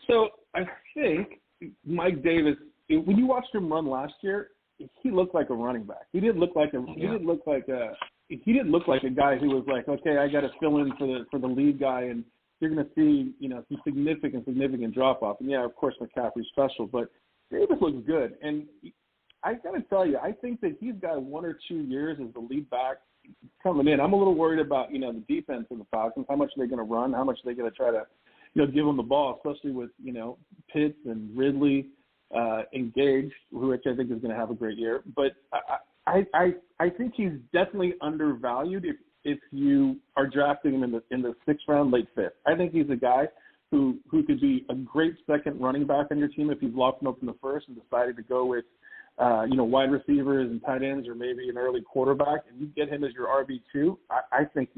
So I think Mike Davis, when you watched him run last year, he looked like a running back. He didn't look like a guy who was like, okay, I got to fill in for the lead guy, and you're going to see, some significant drop off. And yeah, of course McCaffrey's special, but Davis looks good. And I got to tell you, I think that he's got 1 or 2 years as the lead back coming in. I'm a little worried about, the defense of the Falcons. How much are they going to run? How much are they going to try to, give them the ball, especially with, Pitts and Ridley engaged, which I think is going to have a great year. But I think he's definitely undervalued if you are drafting him in the 6th round, late 5th. I think he's a guy who could be a great second running back on your team if you've locked him up in the first and decided to go with, wide receivers and tight ends or maybe an early quarterback, and you get him as your RB2. I think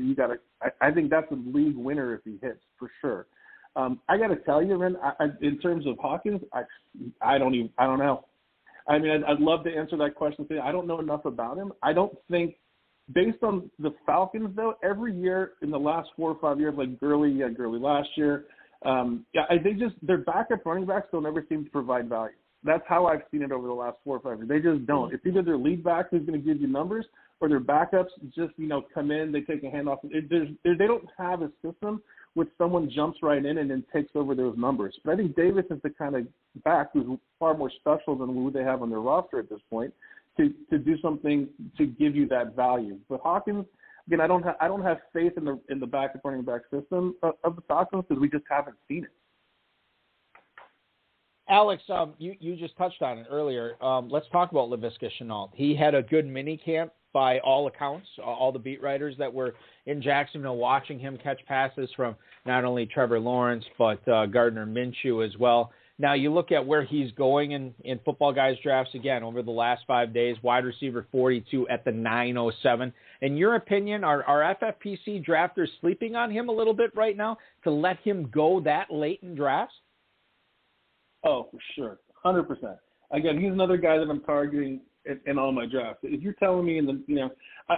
I think that's a league winner if he hits for sure. I got to tell you, man, in terms of Hawkins, I don't know. I mean, I'd love to answer that question. I don't know enough about him. I don't think, based on the Falcons, though, every year in the last 4 or 5 years, like Gurley last year, I think just their backup running backs don't ever seem to provide value. That's how I've seen it over the last 4 or 5 years. They just don't. It's either their lead back who's going to give you numbers, or their backups just, come in, they take a handoff. They don't have a system which someone jumps right in and then takes over those numbers. But I think Davis is the kind of back who's far more special than who they have on their roster at this point to do something to give you that value. But Hawkins, again, I don't have faith in the backup running back system of the Falcons because we just haven't seen it. Alex, you just touched on it earlier. Let's talk about Laviska Shenault. He had a good mini camp by all accounts, all the beat writers that were in Jacksonville watching him catch passes from not only Trevor Lawrence, but Gardner Minshew as well. Now you look at where he's going in Footballguys drafts again over the last 5 days, wide receiver 42 at the 907. In your opinion, are FFPC drafters sleeping on him a little bit right now to let him go that late in drafts? Oh, for sure. 100%. Again, he's another guy that I'm targeting in all my drafts. If you're telling me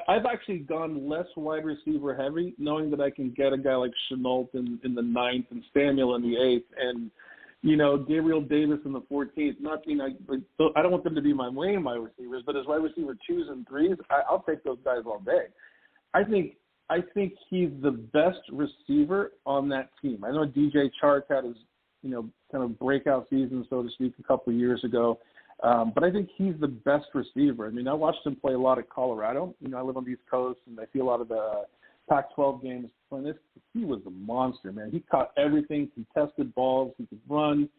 I've actually gone less wide receiver heavy, knowing that I can get a guy like Shenault in the 9th and Samuel in the 8th and, Gabriel Davis in the 14th. I don't want them to be my main wide receivers, but as wide receiver 2s and 3s, I'll take those guys all day. I think he's the best receiver on that team. I know DJ Chark had his, kind of breakout season, so to speak, a couple of years ago. But I think he's the best receiver. I mean, I watched him play a lot at Colorado. I live on the East Coast, and I see a lot of the Pac-12 games playing this. He was a monster, man. He caught everything, contested balls. He could run,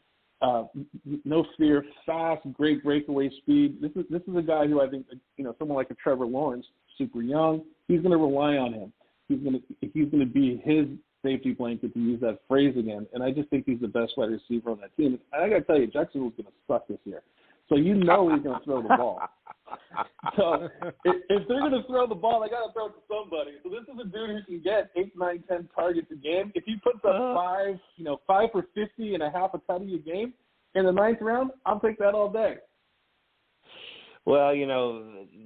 no fear, fast, great breakaway speed. This is a guy who I think, someone like a Trevor Lawrence, super young, he's going to rely on him. He's going to be his safety blanket, to use that phrase again. And I just think he's the best wide receiver on that team. And I got to tell you, Jacksonville's going to suck this year. So he's going to throw the ball. So if they're going to throw the ball, they got to throw it to somebody. So this is a dude who can get 8, 9, 10 targets a game. If he puts up 5 for 50 and a half a tutty a game in the 9th round, I'll take that all day. Well,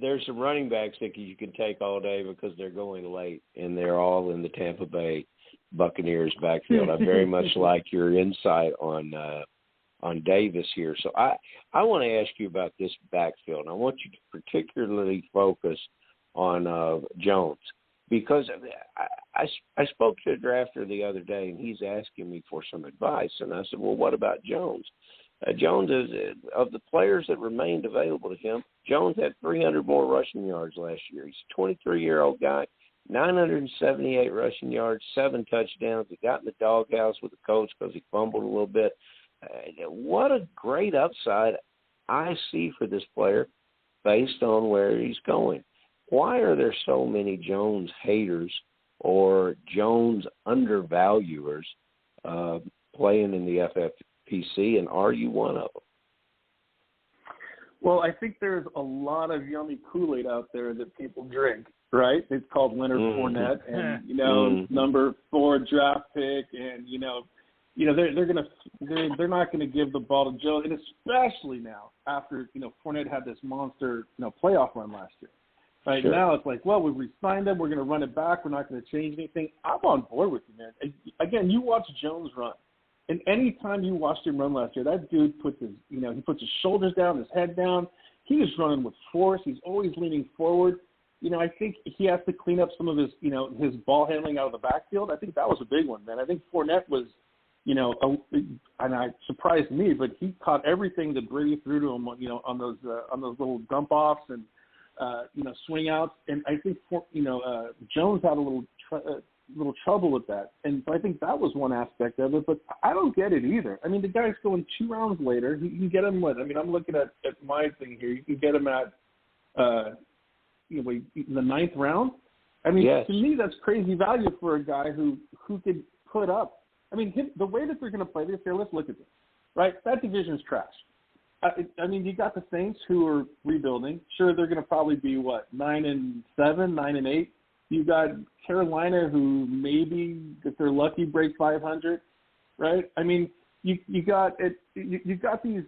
there's some running backs that you can take all day because they're going late, and they're all in the Tampa Bay Buccaneers backfield. I very much like your insight on Davis here. So I want to ask you about this backfield. And I want you to particularly focus on Jones, because I spoke to a drafter the other day, and he's asking me for some advice. And I said, well, what about Jones? Jones is, of the players that remained available to him, Jones had 300 more rushing yards last year. He's a 23-year-old guy, 978 rushing yards, 7 touchdowns. He got in the doghouse with the coach because he fumbled a little bit. What a great upside I see for this player based on where he's going. Why are there so many Jones haters or Jones undervaluers playing in the FFPC, and are you one of them? Well, I think there's a lot of yummy Kool-Aid out there that people drink, right? It's called Leonard Fournette, and, number 4 draft pick, and, they're not going to give the ball to Jones, and especially now after, Fournette had this monster, playoff run last year. Right now, it's like, well, we re-signed him. We're going to run it back. We're not going to change anything. I'm on board with you, man. Again, you watch Jones run. And any time you watched him run last year, that dude puts he puts his shoulders down, his head down. He was running with force. He's always leaning forward. I think he has to clean up some of his, his ball handling out of the backfield. I think that was a big one, man. I think Fournette was, and I surprised me, but he caught everything that Brady threw to him, on those little dump offs and, swing outs. And I think, Jones had a little trouble with that. And so I think that was one aspect of it, but I don't get it either. I mean, the guy's going 2 rounds later. You can get him I'm looking at my thing here. You can get him at, in the 9th round. I mean, yes. To me, that's crazy value for a guy who could put up. I mean, the way that they're going to play this year, let's look at this, right? That division's trash. I mean, you got the Saints who are rebuilding. Sure, they're going to probably be, 9-7, 9-8. You got Carolina who maybe, if they're lucky, break 500, right? I mean, you got these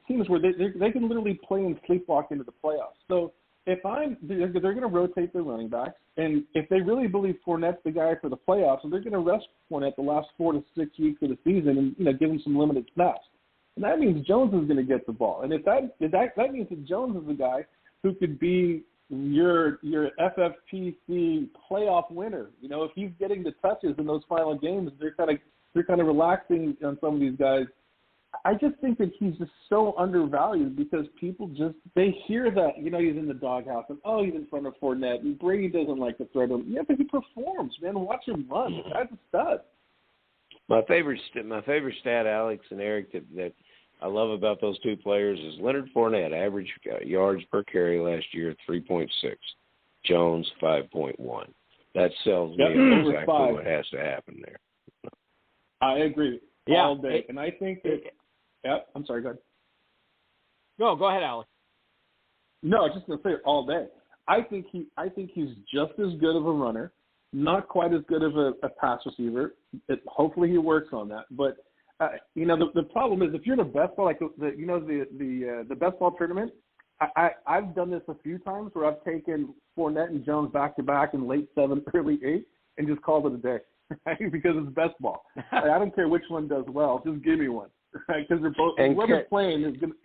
teams where they can literally play and sleepwalk into the playoffs. So they're going to rotate their running backs, and if they really believe Fournette's the guy for the playoffs, they're going to rest Fournette the last 4 to 6 weeks of the season and give him some limited snaps. And that means Jones is going to get the ball. And if that means that Jones is the guy who could be your FFPC playoff winner. If he's getting the touches in those final games, they're kind of relaxing on some of these guys. I just think that he's just so undervalued because people they hear that, he's in the doghouse and, he's in front of Fournette and Brady doesn't like to throw him. Yeah, but he performs, man. Watch him run. The guy's a stud. My favorite stat, Alex and Eric, that I love about those two players is Leonard Fournette, average yards per carry last year, 3.6. Jones, 5.1. That sells me on exactly what has to happen there. I agree. All day. And I think that I'm sorry, go ahead. No, go ahead, Alex. No, I was just going to say it all day. I think he's just as good of a runner, not quite as good of a pass receiver. Hopefully he works on that. But, the problem is if you're in a best ball, like the best ball tournament, I've done this a few times where I've taken Fournette and Jones back-to-back in late 7, early 8, and just called it a day. Right? Because it's best ball. I don't care which one does well. Just give me one. Right? Because they're both whoever's playing is going to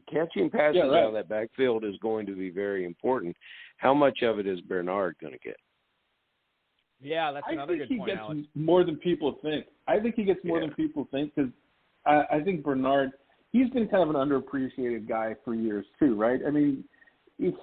– catching passes out of that backfield is going to be very important. How much of it is Bernard going to get? Yeah, that's another good point, Alex. I think he gets more than people think. I think he gets more than people think because I think Bernard, he's been kind of an underappreciated guy for years too, right? I mean, he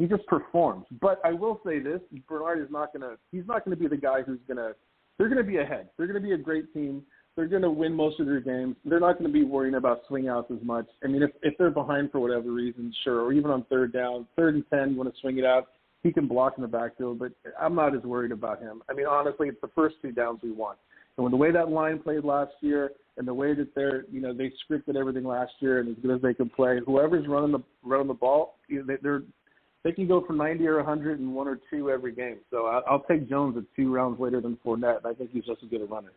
just performs. But I will say this: Bernard is not going to be the guy who's going to. They're going to be ahead. They're going to be a great team. They're going to win most of their games. They're not going to be worrying about swing outs as much. I mean, if they're behind for whatever reason, sure, or even on 3rd down, 3rd and 10, you want to swing it out, he can block in the backfield, but I'm not as worried about him. I mean, honestly, it's the first 2 downs we want. And with the way that line played last year and the way that they scripted everything last year and as good as they can play, whoever's running the ball, they can go for 90 or 100 and 1 or 2 every game. So I'll take Jones at 2 rounds later than Fournette. I think he's just as good a runner.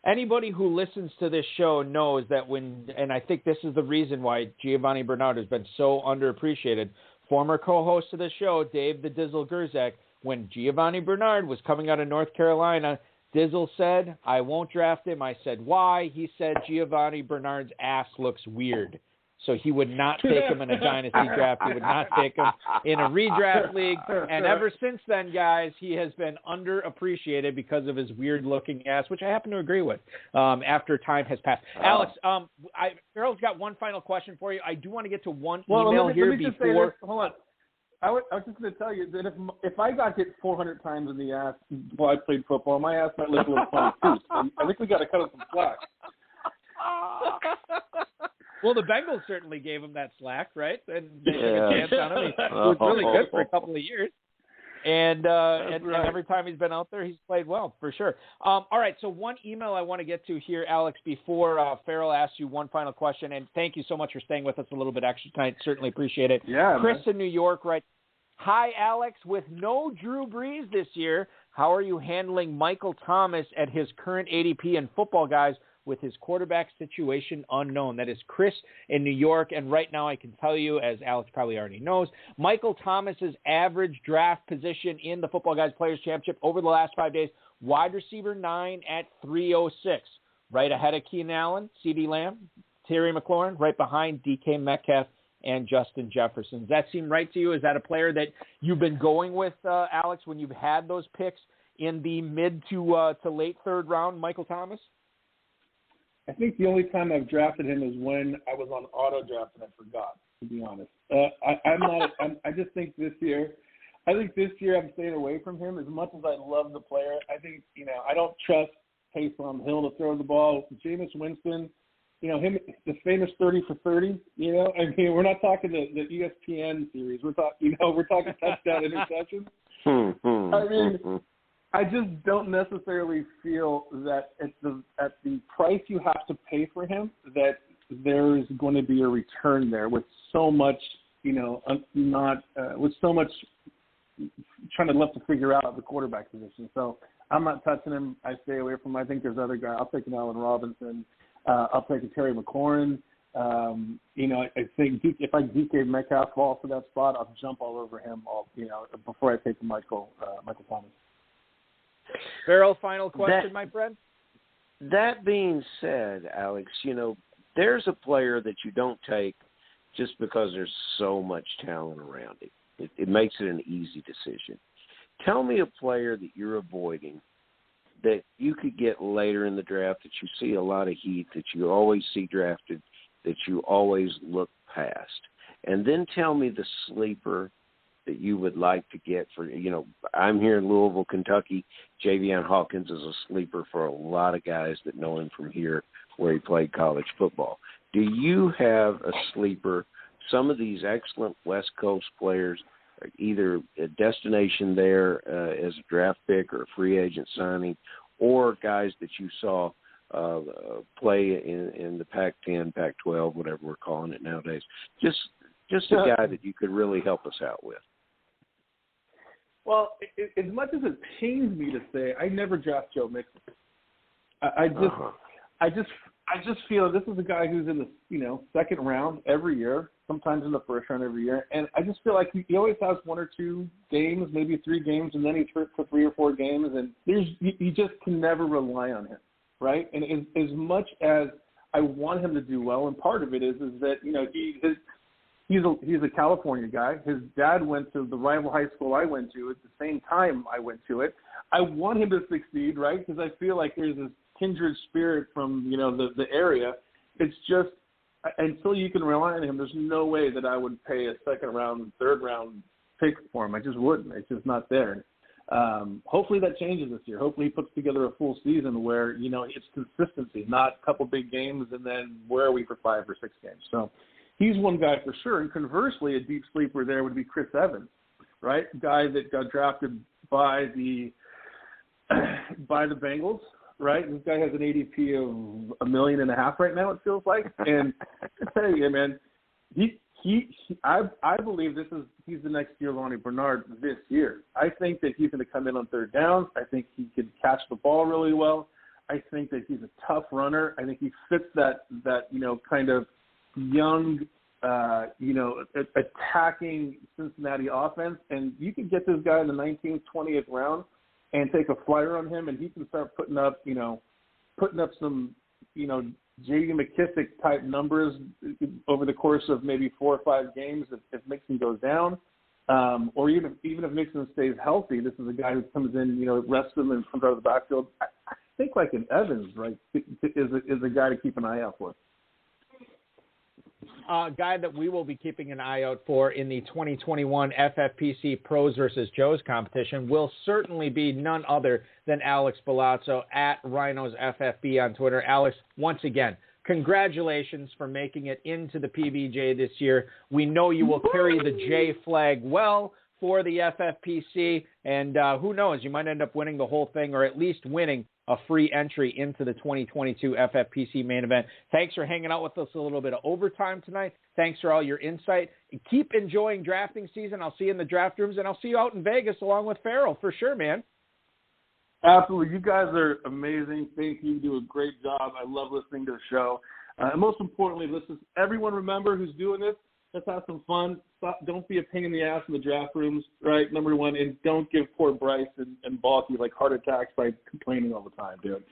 Anybody who listens to this show knows that and I think this is the reason why Giovanni Bernard has been so underappreciated. Former co-host of the show, Dave the Dizzle Gerzak, when Giovanni Bernard was coming out of North Carolina, Dizzle said, I won't draft him. I said, why? He said, Giovanni Bernard's ass looks weird. So he would not take him in a dynasty draft. He would not take him in a redraft league. And ever since then, guys, he has been underappreciated because of his weird-looking ass, which I happen to agree with after time has passed. Alex, Farrell's got one final question for you. I do want to get to one email here before. Just say this. Hold on. I was just going to tell you that if I got hit 400 times in the ass while I played football, my ass might look a little funny, too. So I think we got to cut him some slack. Well, the Bengals certainly gave him that slack, right? And they took a chance on him. He was really good for a couple of years. And every time he's been out there, he's played well, for sure. All right, so one email I want to get to here, Alex, before Farrell asks you one final question. And thank you so much for staying with us a little bit extra tonight. Certainly appreciate it. Yeah, Chris in New York, right? Hi, Alex. With no Drew Brees this year, how are you handling Michael Thomas at his current ADP in Footballguys with his quarterback situation unknown? That is Chris in New York. And right now I can tell you, as Alex probably already knows, Michael Thomas's average draft position in the Footballguys Players Championship over the last 5 days Wide receiver 9 at 306. Right ahead of Keenan Allen, CeeDee Lamb, Terry McLaurin. Right behind DK Metcalf and Justin Jefferson. Does that seem right to you? Is that a player that you've been going with, Alex, when you've had those picks in the mid to late third round, Michael Thomas? I think the only time I've drafted him is when I was on auto draft and I forgot, to be honest. I just think this year I'm staying away from him as much as I love the player. I think, I don't trust Taysom Hill to throw the ball. Jameis Winston, him, the famous 30 for 30, I mean, we're not talking the ESPN series. We're talking touchdown interceptions. I mean, I just don't necessarily feel that at the price you have to pay for him that there's going to be a return there with so much, with so much trying to figure out the quarterback position. So I'm not touching him. I stay away from him. I think there's other guys. I'll take an Allen Robinson. I'll take a Terry McLaurin. I think if DK Metcalf falls to that spot, I'll jump all over him. Before I take Michael Thomas. Farrell, final question, my friend. That being said, Alex, there's a player that you don't take just because there's so much talent around him. It makes it an easy decision. Tell me a player that you're avoiding that you could get later in the draft, that you see a lot of heat, that you always see drafted, that you always look past. And then tell me the sleeper that you would like to get for, I'm here in Louisville, Kentucky. Javion Hawkins is a sleeper for a lot of guys that know him from here where he played college football. Do you have a sleeper? Some of these excellent West Coast players, either a destination there as a draft pick or a free agent signing, or guys that you saw play in the Pac-10, Pac-12, whatever we're calling it nowadays. Just a guy that you could really help us out with. Well, as much as it pains me to say, I never draft Joe Mixon. I just feel this is a guy who's in the second round every year, sometimes in the first round every year, and I just feel like he always has one or two games, maybe 3 games, and then he's hurt for 3 or 4 games, and you just can never rely on him, right? And as much as I want him to do well, and part of it is that he's a California guy. His dad went to the rival high school I went to at the same time I went to it. I want him to succeed, right? Because I feel like there's this kindred spirit from, the area. It's just until you can rely on him, there's no way that I would pay a second round, third round pick for him. I just wouldn't. It's just not there. Hopefully that changes this year. Hopefully he puts together a full season where, it's consistency, not a couple big games and then where are we for 5 or 6 games. So he's one guy for sure. And conversely, a deep sleeper there would be Chris Evans, right? A guy that got drafted by the Bengals, right? This guy has an ADP of $1.5 million right now, it feels like. And I tell you, man, I believe he's the next Giovanni Bernard this year. I think that he's going to come in on third downs. I think he can catch the ball really well. I think that he's a tough runner. I think he fits that kind of young, attacking Cincinnati offense. And you can get this guy in the 19th, 20th round and take a flyer on him, and he can start putting up some, J.D. McKissick type numbers over the course of maybe 4 or 5 games if Mixon goes down, or even if Mixon stays healthy. This is a guy who comes in, rests him and comes out of the backfield. I think like an Evans, right, is a guy to keep an eye out for. Guy that we will be keeping an eye out for in the 2021 FFPC Pros versus Joes competition will certainly be none other than Alex Bulazo at Rhinos FFB on Twitter. Alex, once again, congratulations for making it into the PBJ this year. We know you will carry the J flag well for the FFPC, and who knows, you might end up winning the whole thing, or at least winning a free entry into the 2022 FFPC main event. Thanks for hanging out with us a little bit of overtime tonight. Thanks for all your insight. Keep enjoying drafting season. I'll see you in the draft rooms, and I'll see you out in Vegas along with Farrell for sure, man. Absolutely. You guys are amazing. Thank you. You do a great job. I love listening to the show. And most importantly, everyone remember who's doing this, Let's have some fun. Don't be a pain in the ass in the draft rooms, right? Number one, and don't give poor Bryce and Balky like heart attacks by complaining all the time, dude.